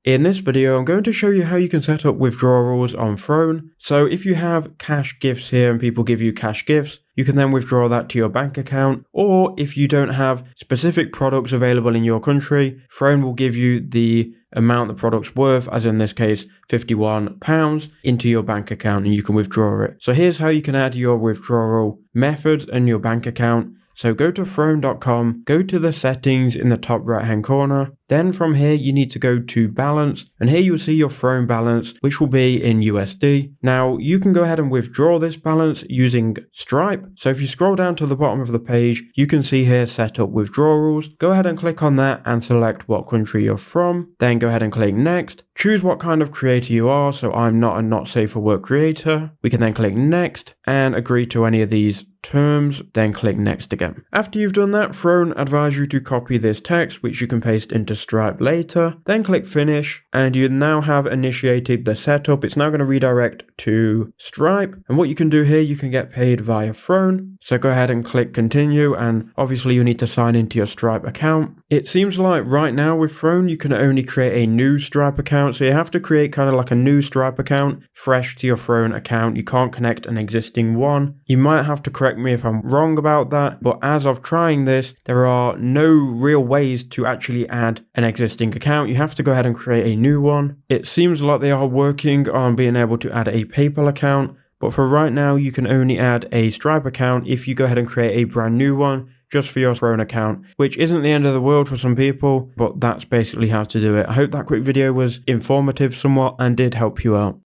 In this video, I'm going to show you how you can set up withdrawals on Throne. So if you have cash gifts here and people give you cash gifts, you can then withdraw that to your bank account. Or if you don't have specific products available in your country, Throne will give you the amount the product's worth, as in this case, £51, into your bank account and you can withdraw it. So here's how you can add your withdrawal methods and your bank account. So go to throne.com, go to the settings in the top right hand corner. Then from here, you need to go to balance, and here you'll see your Throne balance, which will be in USD. Now you can go ahead and withdraw this balance using Stripe. So if you scroll down to the bottom of the page, you can see here set up withdrawals. Go ahead and click on that and select what country you're from. Then go ahead and click next. Choose what kind of creator you are. So I'm not a not safe for work creator. We can then click next and agree to any of these terms, then click next again. After you've done that, Throne advise you to copy this text, which you can paste into Stripe later, then click finish, and you now have initiated the setup. It's now going to redirect to Stripe, and what you can do here, you can get paid via Throne. So go ahead and click continue, and obviously you need to sign into your Stripe account. It seems like right now with Throne, you can only create a new Stripe account, so you have to create kind of like a new Stripe account fresh to your Throne account. You can't connect an existing one. You might have to correct me if I'm wrong about that, but as of trying this, there are no real ways to actually add an existing account. You have to go ahead and create a new one. It seems like they are working on being able to add a PayPal account, but for right now, you can only add a Stripe account if you go ahead and create a brand new one just for your Throne account, which isn't the end of the world for some people, but that's basically how to do it. I hope that quick video was informative somewhat and did help you out.